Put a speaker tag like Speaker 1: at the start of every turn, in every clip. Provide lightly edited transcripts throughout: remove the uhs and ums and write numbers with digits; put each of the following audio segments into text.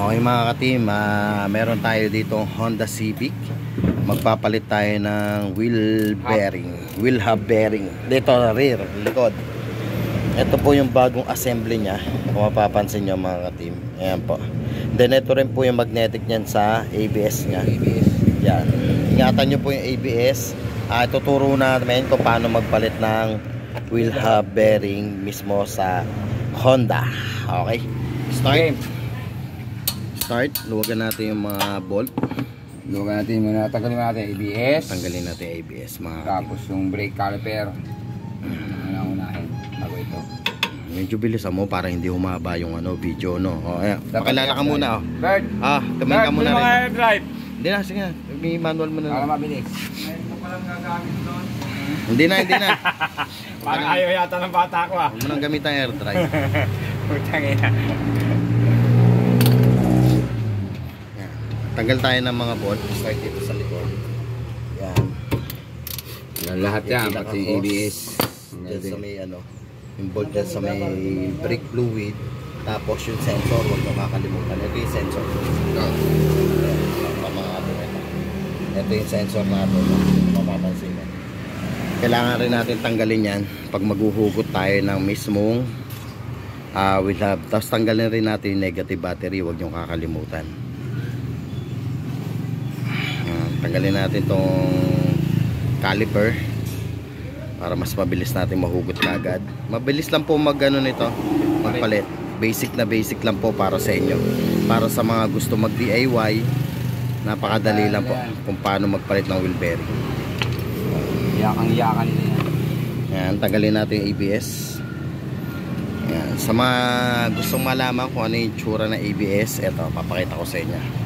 Speaker 1: Okay mga ka-team, meron tayo dito Honda Civic. Magpapalit tayo ng wheel hub bearing dito rear, likod. Ito po yung bagong assembly nya, kung mapapansin nyo mga ka-team. Ayan po. Then ito rin po yung magnetic nyan sa ABS nya. Yan. Ingatan nyo po yung ABS. Tuturo namin kung paano magpalit ng wheel hub bearing mismo sa Honda. Okay, start. Luwagan natin yung mga bolt.
Speaker 2: Luwagan natin muna. Tanggalin natin ABS.
Speaker 1: Tanggalin natin ABS mga
Speaker 2: tapos yung brake caliper. Unahin bago ito.
Speaker 1: Medyo bilisan mo para hindi humaba yung video, no? Ayan. Pakilala ka muna, oh.
Speaker 2: Bird.
Speaker 1: Tumingin ka muna rin.
Speaker 2: Mga drive.
Speaker 1: Hindi na, sige na. May manual mo na.
Speaker 2: Para mabilis.
Speaker 3: Ngayon ko palang gagamit doon.
Speaker 1: Hindi na.
Speaker 3: Parang ayaw yata ng bata ko,
Speaker 1: Huwag mo nang gamit ang air drive.
Speaker 3: Putang ina.
Speaker 1: Tanggal tayo ng mga bolt. Start dito sa likod. Yan.
Speaker 2: Lahat yan, pati ABS.
Speaker 1: Diyan sa may yung bolt dyan sa may brake fluid. Tapos yung sensor, huwag mo kakalimutan. Ito yung sensor. Ito yung sensor natin. Mapapansin mo. Kailangan rin natin tanggalin yan pag maghuhugot tayo ng mismong wheel hub. Tapos tanggalin rin natin yung negative battery. Huwag nyo kakalimutan. Tanggalin natin tong caliper para mas mabilis natin mahugot kagad. Mabilis lang po nito, magpalit. Basic lang po para sa inyo. Para sa mga gusto mag DIY, napakadali lang po kung paano magpalit ng wheel bearing.
Speaker 2: Yakang nila yan.
Speaker 1: Yan, tanggalin natin yung ABS. Yan. Sa mga gustong malaman kung ano yung tsura ng ABS, eto, papakita ko sa inyo.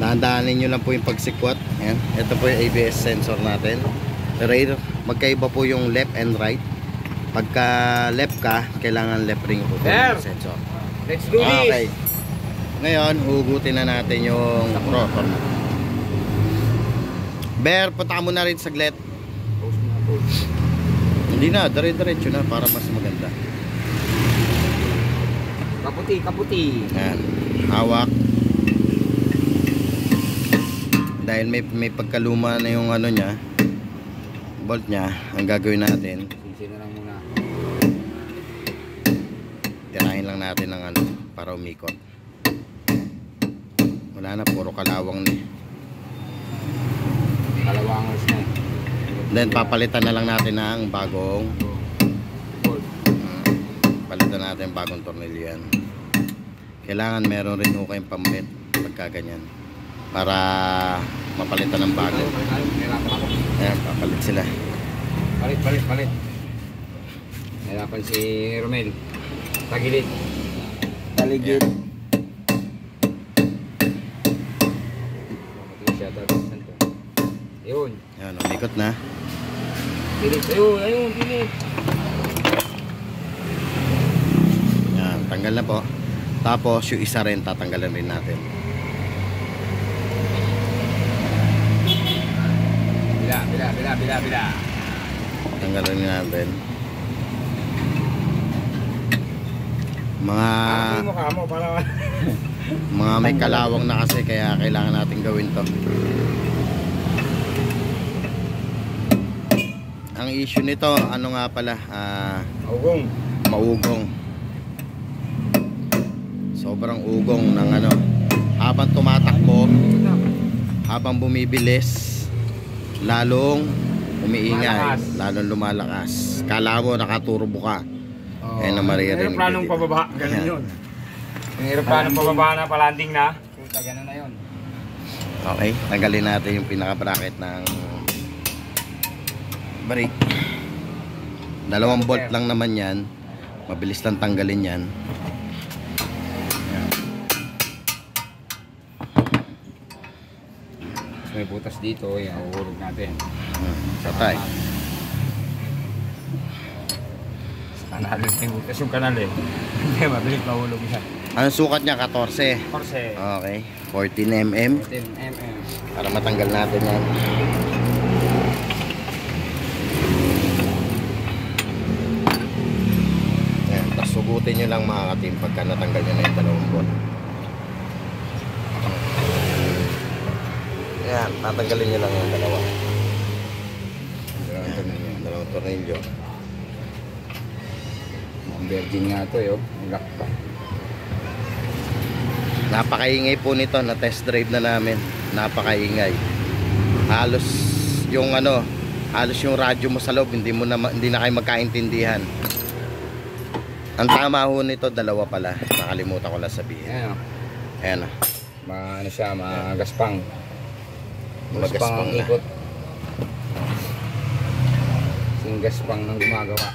Speaker 1: Dahan-dahanin nyo lang po yung pagsikwat. Ayan. Ito po yung ABS sensor natin. Rear, magkaiba po yung left and right. Pagka left ka, kailangan left ring po yung sensor.
Speaker 2: Let's do this!
Speaker 1: Okay. Ngayon, hugutin na natin yung rotor. Bear, punta ka muna rin saglit. Hindi na, dire-diretso na para mas maganda.
Speaker 2: Kaputi.
Speaker 1: Ayan. Hawak. Dahil may pagkaluma na yung nya, bolt nya, ang gagawin natin,
Speaker 2: sino lang muna.
Speaker 1: tirahin lang natin ng para umikot. Wala na, puro kalawang na.
Speaker 2: Kalawangers na.
Speaker 1: Then papalitan na lang natin ng bagong
Speaker 2: bolt.
Speaker 1: Palitan natin bagong tornilyo yan. Kailangan meron rin ho kayong pambit pagka ganyan, para mapalitan ng bago. Ayan, papalit sila.
Speaker 2: Palit. Nahirapan si Romel. Tagilid.
Speaker 1: Taligid.
Speaker 2: Ayun.
Speaker 1: Ayan, umikot na.
Speaker 2: Pilit. Ayun. Pilit.
Speaker 1: Ayan, tanggal na po. Tapos yung isa rin, tatanggalan rin natin.
Speaker 2: Bila.
Speaker 1: Tanggalan rin natin. Mga may kalawang na kasi, kaya kailangan natin gawin to. Ang issue nito, nga pala, maugong. Sobrang ugong ng habang tumatakbo, habang bumibilis, lalong umiingay, lalong lumalakas. Kala mo nakaturbo ka. Ayun na maririnig.
Speaker 3: Aeroplanong pababa, ganun yun.
Speaker 2: Yung aeroplanong pababa na, palanding na. Puta, ganun na yun.
Speaker 1: Okay, tanggalin natin yung pinaka-bracket ng brake. 2 bolt lang naman yan. Mabilis lang tanggalin yan.
Speaker 2: May butas dito, yan, uhulog natin.
Speaker 1: Patay.
Speaker 2: Kanal, may butas yung kanal Hindi, mabilis mahulog yan.
Speaker 1: Anong sukat niya? 14. Okay, 14 mm.
Speaker 2: 14 mm.
Speaker 1: Para matanggal natin yan. Ikutin nyo lang mga katim pagka natanggal nyo na yung dalawang bolt. Yan, tatanggalin nyo lang yung dalawa. Dalawang tornilyo.
Speaker 2: Ang virgin nga to eh, oh. Ang lock pa.
Speaker 1: Napakaingay po nito, na test drive na namin. Napakaingay. Halos yung halos yung radyo mo sa loob hindi na kayo magkaintindihan. Ang tama ho nito, dalawa pala. Nakalimutan ko lang sabihin.
Speaker 2: Ayan, oh.
Speaker 1: Ayan.
Speaker 2: Ano siya, magaspang.
Speaker 1: Magaspang
Speaker 2: ang
Speaker 1: na.
Speaker 2: ikot. Yung gaspang ang gumagawa.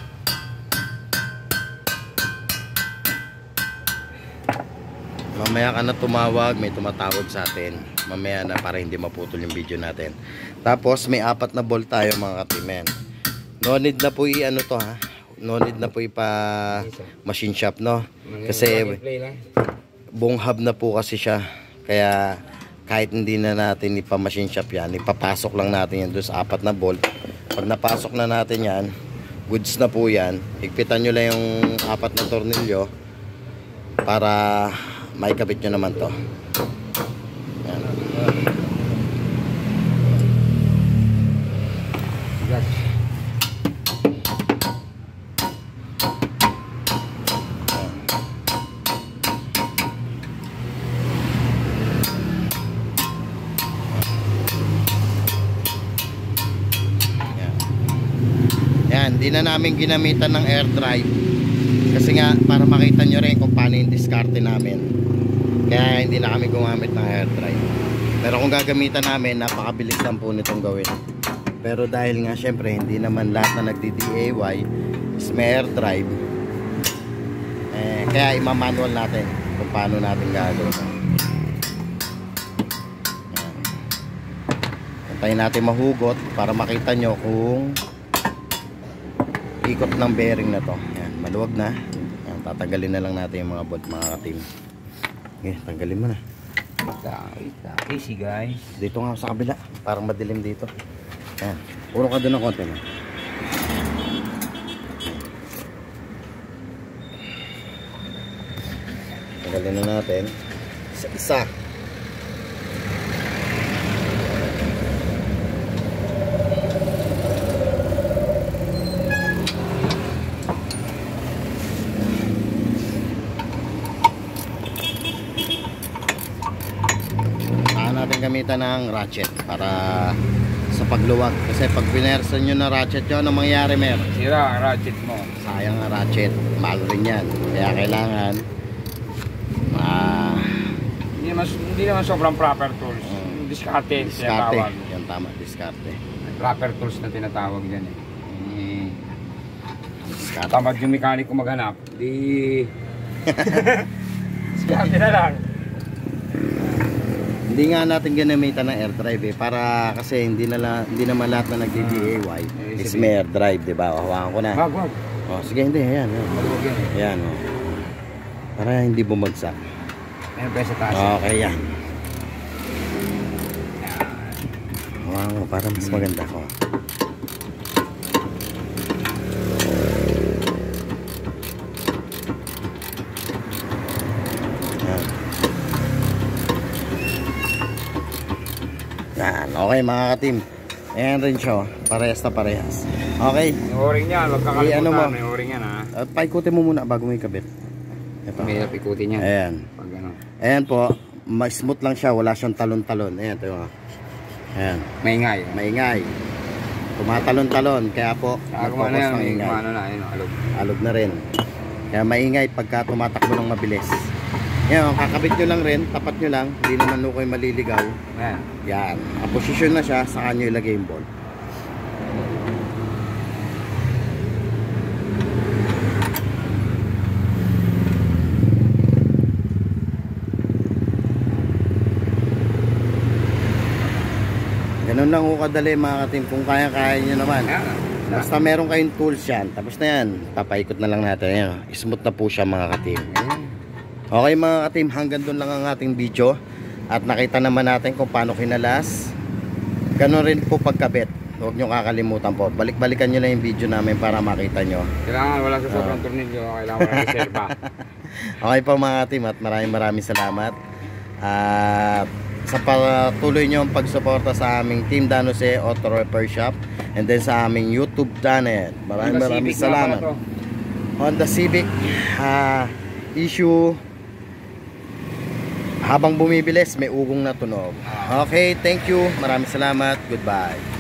Speaker 1: Mamaya ka na tumawag, may tumatawag sa atin. Mamaya na para hindi maputol yung video natin. Tapos may 4 na bolt tayo mga katimen. No need na po i-ano to ha. No need na po ipa machine shop no. Kasi buong hub na po kasi siya. Kaya kahit hindi na natin ipa machine shop yan, ipapasok lang natin yan doon sa 4 na bolt. Pag napasok na natin yan, goods na po yan. Higpitan nyo lang yung 4 na tornilyo para maikabit nyo naman to. Yan. Yan, hindi na namin ginamitan ng air drive kasi nga para makita nyo rin kung paano yung diskarte namin, kaya hindi na kami gumamit ng air drive. Pero kung gagamitan namin, napakabilis lang po nitong gawin. Pero dahil nga syempre hindi naman lahat na nagdi-DIY is may air drive, kaya ima-manual natin kung paano natin gagawin. Antayin natin mahugot para makita nyo kung ikot ng bearing na to. Yan, maluwag na. Yan, tatanggalin na lang natin yung mga bolt mga katim. Okay, tanggalin mo na.
Speaker 2: Easy guys.
Speaker 1: Dito nga sa kabila, parang madilim dito. Yan, puro ka doon ng konti na. Tanggalin na natin isa-isa. Gamitan ng ratchet para sa pagluwag, kasi pag pinersan nyo na ratchet nyo, anong mangyari mer?
Speaker 2: Sira ang ratchet mo.
Speaker 1: Sayang ang ratchet, mahal rin yan, kaya kailangan
Speaker 2: hindi naman sobrang proper tools. Diskarte tinatawag.
Speaker 1: Yan tama, diskarte.
Speaker 2: Proper tools na tinatawag dyan eh.
Speaker 1: Diskarte.
Speaker 2: Tamad yung mekaniko maghanap, di diskarte na lang.
Speaker 1: Hindi nga natin ginamitan ng air drive para kasi hindi naman lahat na nagdi-DIY is may air drive, di ba? Hawakan ko na.
Speaker 2: Wag.
Speaker 1: Oh, sige, hindi, ayan.
Speaker 2: Maluwag yan eh.
Speaker 1: Ayan, oh. Para hindi bumagsak.
Speaker 2: Ayan pa sa taas.
Speaker 1: Okay, yan. Hawakan ko para mas maganda ko. Yan, okay mga katim. Ayan rin siya, parehas na parehas. Okay.
Speaker 2: Yung o-ring niya, wag kakalimutan.
Speaker 1: Ano mo?
Speaker 2: May o-ring yan ha.
Speaker 1: At paikutin mo muna bago mo ikabit. Ito.
Speaker 2: May ikutin yan.
Speaker 1: Ayan.
Speaker 2: Pag ano.
Speaker 1: Ayan po, smooth lang siya, wala siyang talon-talon. Ayan, ito yung ayan.
Speaker 2: Maingay.
Speaker 1: Maingay. Tumatalon-talon, kaya po
Speaker 2: Kumano yan,
Speaker 1: ng ingay.
Speaker 2: kumano na, ayun, alog.
Speaker 1: Alog na rin. Kaya maingay pagka tumatakbo ng mabilis. Yan, kakabit nyo lang rin, tapat nyo lang, hindi naman nyo kayo maliligaw.
Speaker 2: Ayan.
Speaker 1: Yan, posisyon na siya, saka nyo ilagay yung bolt. Ganun lang ho kadali mga katim, kung kaya-kaya nyo naman. Basta meron kayong tools yan, tapos na yan, papaikot na lang natin. Yan, smooth na po siya mga katim. Okay mga katim, hanggang doon lang ang ating video. At nakita naman natin kung paano kinalas. Ganon rin po pagkabit. huwag nyo kakalimutan po. Balik-balikan nyo lang yung video namin para makita nyo.
Speaker 2: Kailangan wala sa sobrang tornilyo. Kailangan wala reserva.
Speaker 1: Okay po mga team at maraming salamat. At sa patuloy nyo ang pagsuporta sa aming Team Dan Jose Auto Repair Shop and then sa aming YouTube channel. Maraming salamat. Honda Civic issue habang bumibilis may ugong na tunog. Okay, thank you. Maraming salamat. Goodbye.